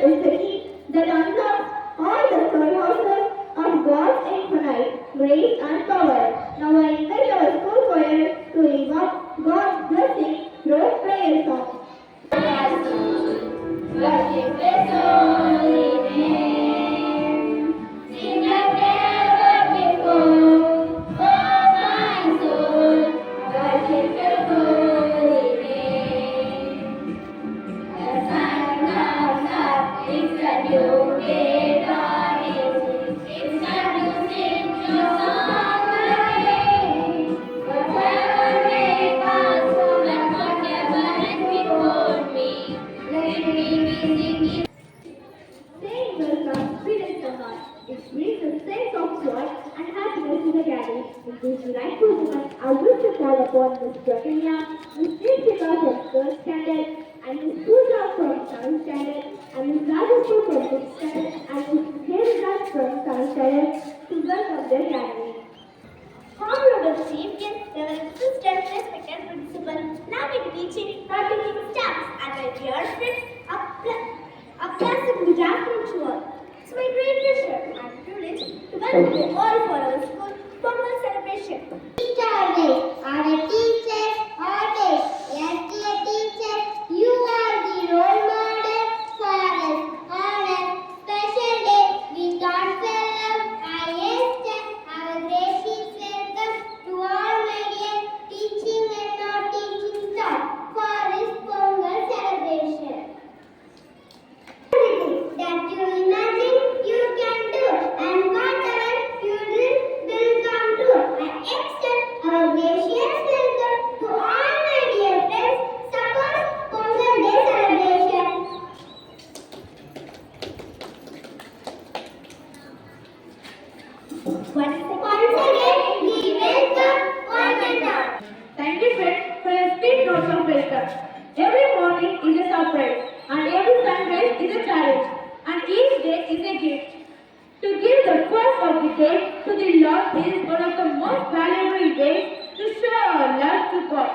is the key that unlocks all the storehouses of God's infinite grace and power. Now I invite our school choir to invoke God's blessing through prayer song. Worship His holy name. Sing like never before. Oh my soul, worship His holy name. The sun comes up, it's a new day dawning. It's time to sing your song again. Whatever may pass, and whatever is before me, let me be singing. Saying welcome brings the heart. It brings a sense of joy and happiness to the gathering. In this delightful moment, I wish to call upon Ms. Jacqueline, Ms. Jessica from 3rd Standard, and Ms. Pooja from 7th Standard, and Ms. Rajeshwar from 6th Standard, and Ms. Heridas from 7th Standard to welcome their gathering. Honorable Chief Guest, Reverend Sister, respected Principal, loving teaching, practicing staffs, and my dear friends, a pleasant good afternoon to all. It's my great pleasure and privilege to welcome you all for our school formal celebration. Teacher Day, our teachers are days. Yes, dear teachers, you are the role model for us on a special day. We thoughtful love, I extend our gracious welcome to all my dear teaching and not teaching staff for this Pongal celebration. Everything that you imagine, you can do, and whatever you dream will come true. I extend our gracious welcome to all my dear friends. Support Pongal Day celebration. Once again, we welcome one and all. Thank you, friends, for your sweet notes of welcome. Every morning is a surprise, and every sunrise is a challenge, and each day is a gift. To give the first of the day to the Lord is one of the most valuable ways to show our love to God.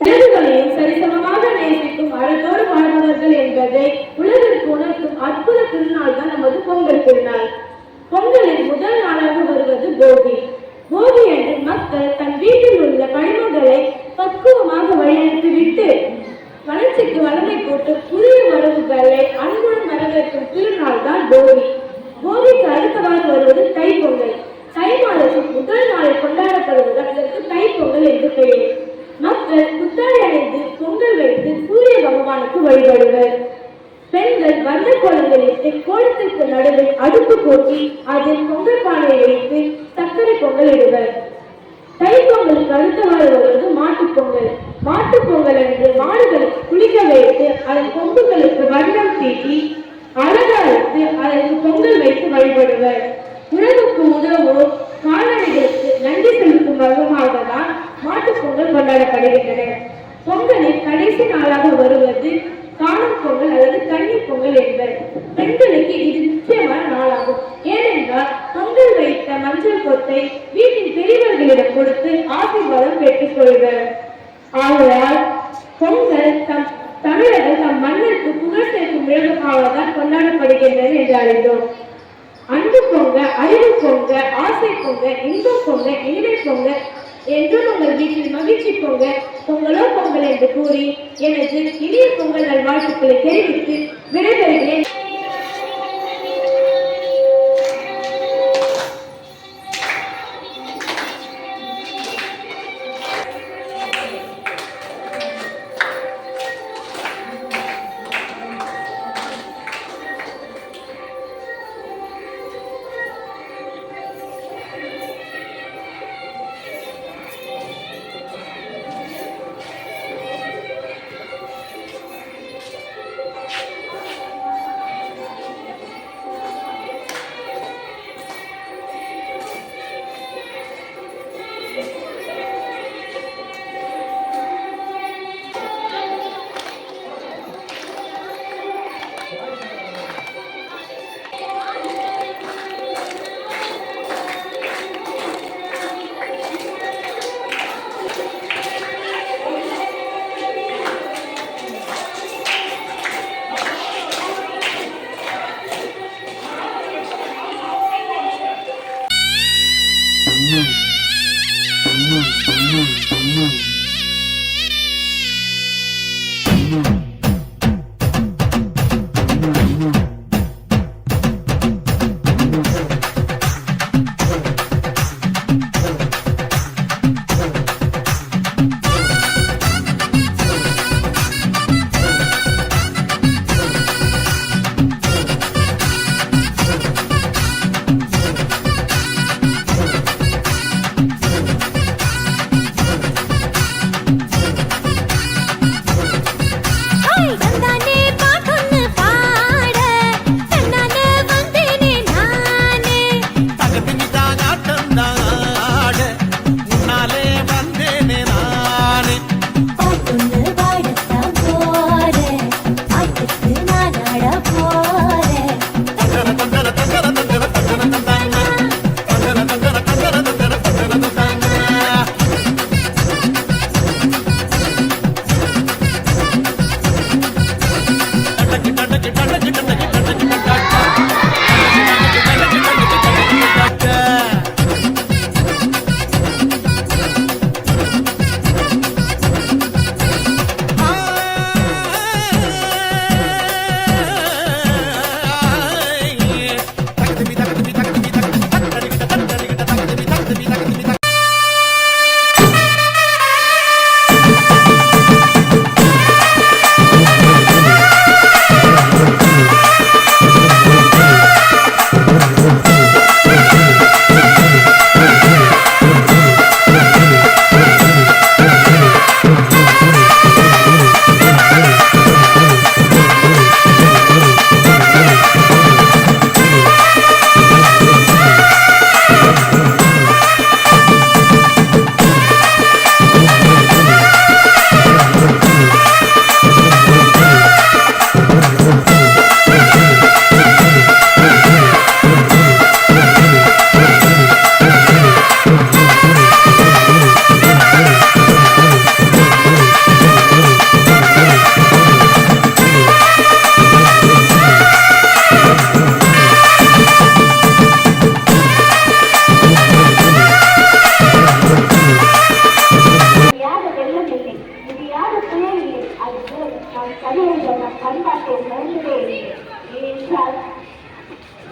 விலங்குகளையும் சரிசமமாக நேசிக்கும் அறத்தோடு வாழ்பவர்கள் என்பதை உலகிற்கு உணர்த்தும் அற்புத திருநாள் தான் நமது பொங்கல் திருநாள். பொங்கலின் முதல் நாளாக வருவது போகி. போகி அன்று மக்கள் தன் வீட்டில் உள்ள கழிவுகளை பக்குவமாக வழிநடத்திவிட்டு வளர்ச்சிக்கு வளமை போட்டு புதிய வரவுகளை அன்புடன் வரவேற்கும் திருநாள் தான் போகி. போகிக்கு அடுத்தவாறு வருவது தைப்பொங்கல். தை மாதத்தின் முதல் நாளில் கொண்டாடப்படுவதால் இதற்கு தைப்பொங்கல் என்று பெயர். மக்கள் புத்தாடை அணிந்து பொங்கல் வைத்து சூரிய பகவானுக்கு வழிபடுவர். பெண்கள் வண்ண கோலங்களிட்டு கோலத்திற்கு நடுவில் அடுப்பு மூட்டி அதில் பொங்கல் பானை வைத்து சர்க்கரை பொங்கல் இடுவர். தைப்பொங்கலுக்கு அடுத்தவாறு வருவது மாட்டுப் பொங்கல். மாட்டுப் பொங்கல் என்று மாடுகளுக்கு குளிக்க வைத்து அதன் கொம்புகளுக்கு வண்ணம் தீட்டி அலங்கரித்து அதற்கு பொங்கல் வைத்து வழிபடுவர். உணவுக்கு உதவும் கால்நடைகளுக்கு நன்றி செலுத்தும் வகமாக தான் மாட்டுப் பொங்கல் கொண்டாடப்படுகின்றன. பொங்கலின் கடைசி நாளாக வருவது காணும் பொங்கல் அல்லது கன்னி பொங்கல் என்பர். பெண்களுக்கு இது முக்கியமான நாளாகும். ஏனென்றால் பொங்கல் வைத்த மஞ்சள் கொத்தை வீட்டின் பெரியவர்களிடம் கொடுத்து ஆசீர்வாதம் பெற்றுக் கொள்வர். ஆகையால் பொங்கல் தமிழர்கள் தம் மண்ணிற்கு புகழ் சேர்க்கும் விழாவாக தான் கொண்டாடப்படுகின்றன என்று அறிந்தோம். அன்பு பொங்க, அறிவு பொங்க, ஆசை பொங்க, இன்பம் பொங்க, இனிமை பொங்க என்றும் உங்கள் வீட்டில் மகிழ்ச்சி பொங்க, பொங்கலோ பொங்கல் என்று கூறி எனது இனிய பொங்கல் நல்வாழ்த்துக்களை தெரிவித்து விடைபெறுகிறேன்.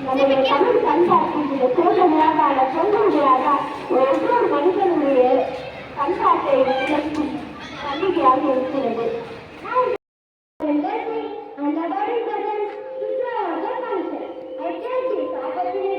நம்முடைய தமிழ் பண்பாட்டின் இந்த சிறந்த விழாவான பொங்கல் விழாதான் ஒவ்வொரு மனிதனுடைய பண்பாட்டை விளக்கும் பண்டிகையாக இருக்கிறது. And the body presents to show the function. I take this opportunity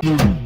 Yeah.